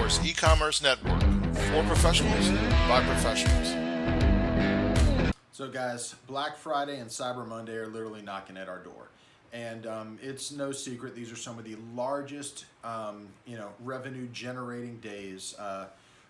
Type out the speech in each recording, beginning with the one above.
Force e-commerce network for professionals by professionals. So, guys, Black Friday and Cyber Monday are literally knocking at our door, and it's no secret these are some of the largest, revenue-generating days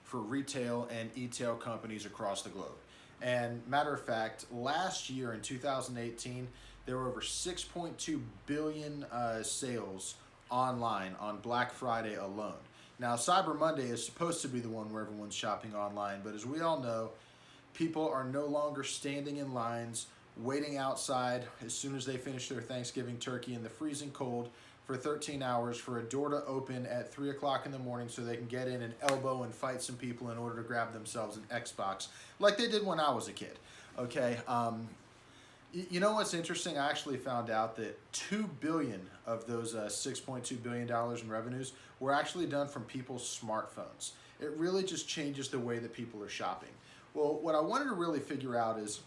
for retail and e-tail companies across the globe. And matter of fact, last year in 2018, there were over 6.2 billion sales online on Black Friday alone. Now, Cyber Monday is supposed to be the one where everyone's shopping online, but as we all know, people are no longer standing in lines, waiting outside as soon as they finish their Thanksgiving turkey in the freezing cold for 13 hours for a door to open at 3 o'clock in the morning so they can get in and elbow and fight some people in order to grab themselves an Xbox, like they did when I was a kid. Okay, you know what's interesting? I actually found out that 2 billion of those $6.2 billion in revenues were actually done from people's smartphones. It really just changes the way that people are shopping. Well, what I wanted to really figure out is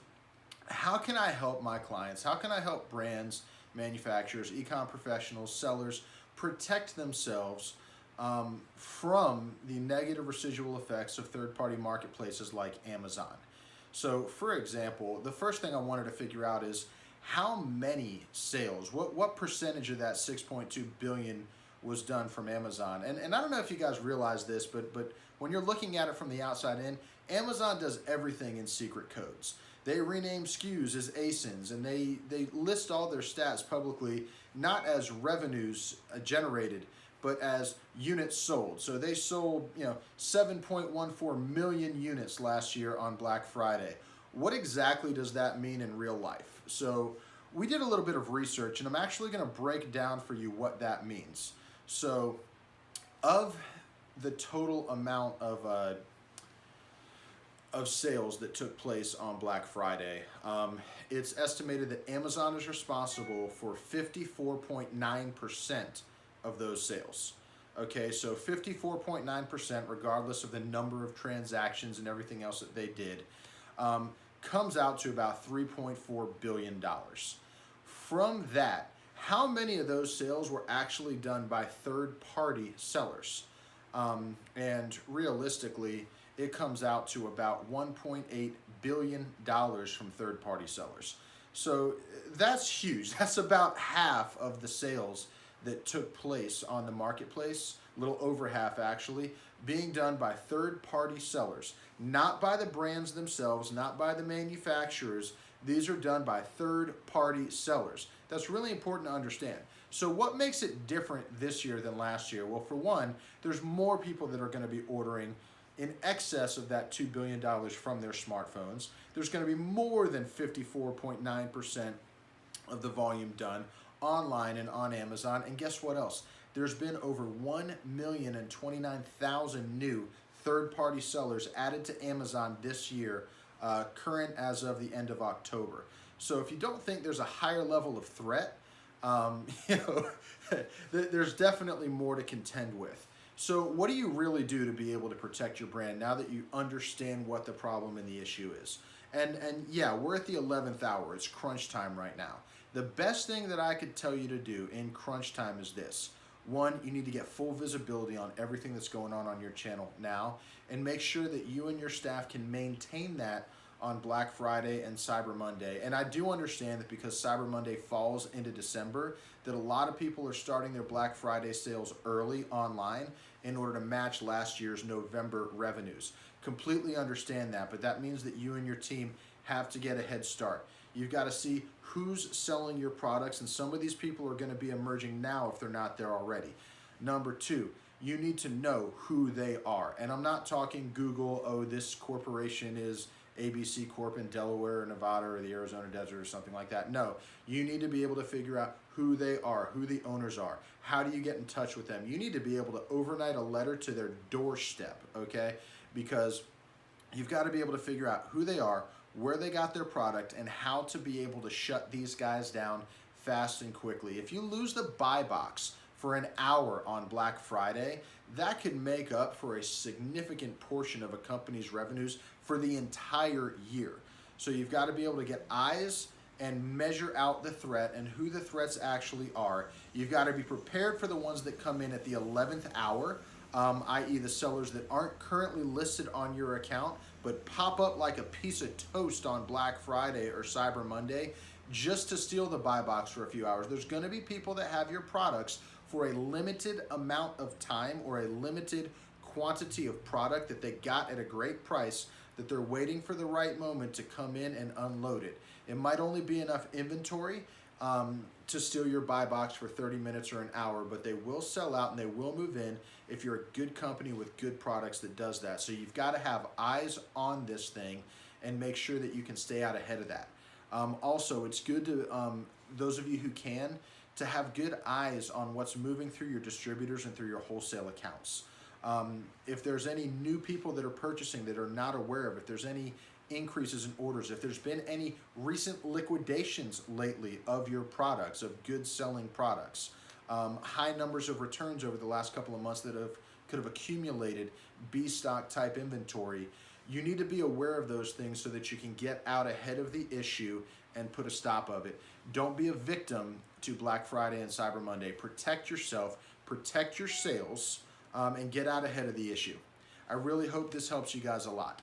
how can I help my clients? How can I help brands, manufacturers, e-com professionals, sellers protect themselves from the negative residual effects of third-party marketplaces like Amazon? So, for example, the first thing I wanted to figure out is how many sales, what percentage of that 6.2 billion was done from Amazon? And I don't know if you guys realize this, but when you're looking at it from the outside in, Amazon does everything in secret codes. They rename SKUs as ASINs, and they list all their stats publicly, not as revenues generated, but as units sold. So they sold 7.14 million units last year on Black Friday. What exactly does that mean in real life? So we did a little bit of research, and I'm actually going to break down for you what that means. So of the total amount of sales that took place on Black Friday, it's estimated that Amazon is responsible for 54.9% of those sales. Okay, so 54.9%, regardless of the number of transactions and everything else that they did, comes out to about $3.4 billion. From that, how many of those sales were actually done by third-party sellers? And realistically, it comes out to about $1.8 billion from third-party sellers. So that's huge. That's about half of the sales that took place on the marketplace, a little over half actually, being done by third-party sellers, not by the brands themselves, not by the manufacturers. These are done by third-party sellers. That's really important to understand. So what makes it different this year than last year? Well, for one, there's more people that are going to be ordering in excess of that $2 billion from their smartphones. There's going to be more than 54.9% of the volume done online and on Amazon. And guess what else? There's been over 1,029,000 new third-party sellers added to Amazon this year, current as of the end of October. So if you don't think there's a higher level of threat, there's definitely more to contend with. So what do you really do to be able to protect your brand now that you understand what the problem and the issue is? And yeah, we're at the 11th hour. It's crunch time right now. The best thing that I could tell you to do in crunch time is this. One, you need to get full visibility on everything that's going on your channel now, and make sure that you and your staff can maintain that on Black Friday and Cyber Monday. And I do understand that because Cyber Monday falls into December, that a lot of people are starting their Black Friday sales early online in order to match last year's November revenues. Completely understand that, but that means that you and your team have to get a head start. You've got to see who's selling your products, and some of these people are going to be emerging now if they're not there already. Number two, you need to know who they are. And I'm not talking Google, oh, this corporation is ABC Corp in Delaware or Nevada or the Arizona desert or something like that. No, you need to be able to figure out who they are, who the owners are. How do you get in touch with them? You need to be able to overnight a letter to their doorstep, okay? Because you've got to be able to figure out who they are, where they got their product, and how to be able to shut these guys down fast and quickly. If you lose the buy box for an hour on Black Friday, that could make up for a significant portion of a company's revenues for the entire year. So you've got to be able to get eyes and measure out the threat and who the threats actually are. You've got to be prepared for the ones that come in at the 11th hour. i.e. the sellers that aren't currently listed on your account but pop up like a piece of toast on Black Friday or Cyber Monday just to steal the buy box for a few hours. There's going to be people that have your products for a limited amount of time or a limited quantity of product that they got at a great price that they're waiting for the right moment to come in and unload it. It might only be enough inventory to steal your buy box for 30 minutes or an hour, but they will sell out and they will move in if you're a good company with good products that does that. So you've got to have eyes on this thing and make sure that you can stay out ahead of that. Also, it's good to, those of you who can, to have good eyes on what's moving through your distributors and through your wholesale accounts. If there's any new people that are purchasing that are not aware of, if there's any increases in orders, if there's been any recent liquidations lately of your products, of good selling products, high numbers of returns over the last couple of months that could have accumulated B stock type inventory, you need to be aware of those things so that you can get out ahead of the issue and put a stop of it. Don't be a victim to Black Friday and Cyber Monday. Protect yourself, protect your sales, and get out ahead of the issue. I really hope this helps you guys a lot.